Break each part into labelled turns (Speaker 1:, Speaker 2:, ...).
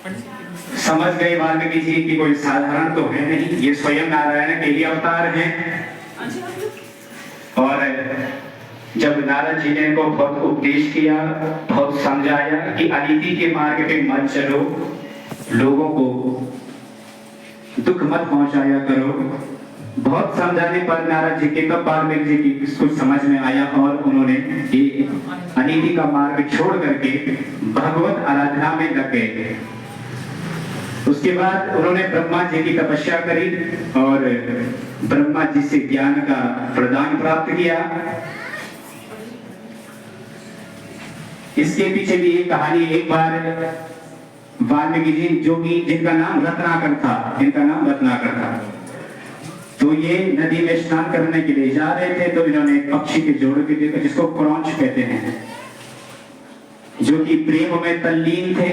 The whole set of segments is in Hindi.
Speaker 1: समझ गए वाल्मीकि जी कि कोई साधारण तो है नहीं, ये स्वयं नारायण के ही अवतार हैं। और जब नारद जी ने इनको बहुत उपदेश किया, बहुत समझाया कि अनीति के मार्ग पे मत चलो, लोगों को दुख मत पहुंचाया करो, बहुत समझाने पर नारद जी के तब वाल्मीकि जी की कुछ समझ में आया और उन्होंने ये अनीति का मार्ग छोड़ करके भगवत आराधना में लग गए। उसके बाद उन्होंने ब्रह्मा जी की तपस्या करी और ब्रह्मा जी से ज्ञान का प्रदान प्राप्त किया। इसके पीछे भी एक कहानी, एक बार वाल्मीकि जी जो कि जिनका नाम रत्नाकर था, इनका नाम रत्नाकर था, तो ये नदी में स्नान करने के लिए जा रहे थे, तो इन्होंने एक पक्षी के जोड़े के देखा जिसको क्रौंच कहते हैं, जो कि प्रेम में तल्लीन थे।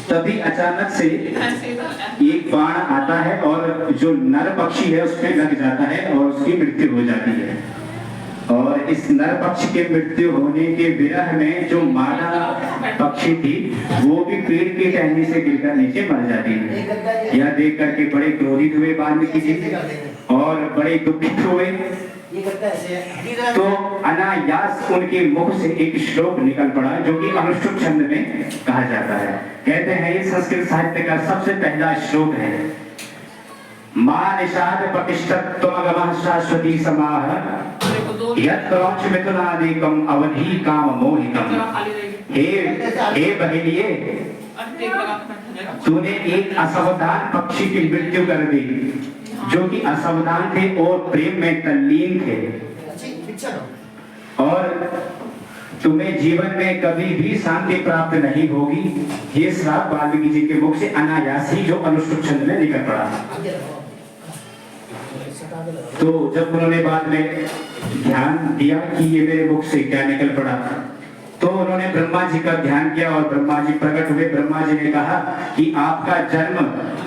Speaker 1: तभी अचानक से एक बाण आता है और जो नर पक्षी है उस पे लग जाता है और उसकी मृत्यु हो जाती है। और इस नर पक्षी के मृत्यु होने के विरह में जो मादा पक्षी थी वो भी पेड़ की टहनी से गिरकर नीचे मर जाती है। यह देख करके बड़े क्रोधित हुए वाल्मीकि जी और बड़े दुखित हुए। तो अनायास उनके मुख से एक श्लोक निकल पड़ा जो कि अनुष्टुप छंद में कहा जाता है। कहते हैं ये संस्कृत साहित्य का सबसे पहला श्लोक है। मां निषाद प्रतिष्ठित त्वमगमः शाश्वती समाह यत् क्रौंच मिथुनादिकम् अवधि काम मोहितम्। हे बहेलिए, तूने एक असावधान पक्षी की मृत्यु कर दी जो कि असावधान थे और प्रेम में तल्लीन थे, और तुम्हें जीवन में कभी भी शांति प्राप्त नहीं होगी। ये श्राप वाल्मीकि जी के मुख से अनायास ही जो अनुष्टुप छंद में निकल पड़ा। तो जब उन्होंने बाद में ध्यान दिया कि ये मेरे मुख से क्या निकल पड़ा, तो उन्होंने ब्रह्मा जी का ध्यान किया और ब्रह्मा जी प्रकट हुए। ब्रह्मा जी ने कहा कि आपका जन्म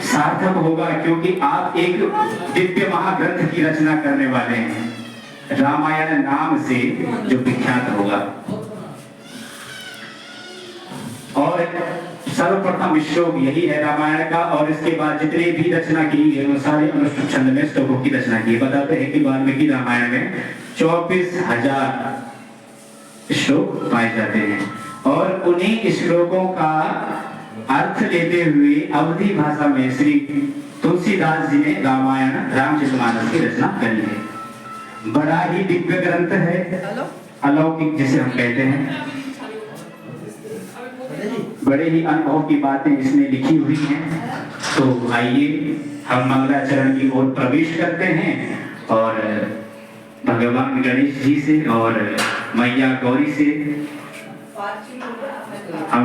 Speaker 1: सार्थक होगा क्योंकि आप एक दिव्य महाग्रंथ की रचना करने वाले हैं, रामायण नाम से जो विख्यात होगा। और सर्वप्रथम श्लोक यही है रामायण का, और इसके बाद जितने भी रचना की गई सारे अनुष्टुप छंद में श्लोकों की रचना की। बताते हैं कि वाल्मीकि रामायण में 24,000 श्लोक पाए जाते हैं, और उन्हीं श्लोकों का अर्थ लेते हुए अवधी भाषा में श्री तुलसीदास जी ने रामायण रामचरितमानस की रचना करी है। बड़ा ही दिव्य ग्रंथ है, अलौकिक जिसे हम कहते हैं। बड़े ही अनुभव की बातें इसमें लिखी हुई हैं। तो आइए हम मंगलाचरण की ओर प्रवेश करते हैं और भगवान गणेश जी से और मैया गौरी से हम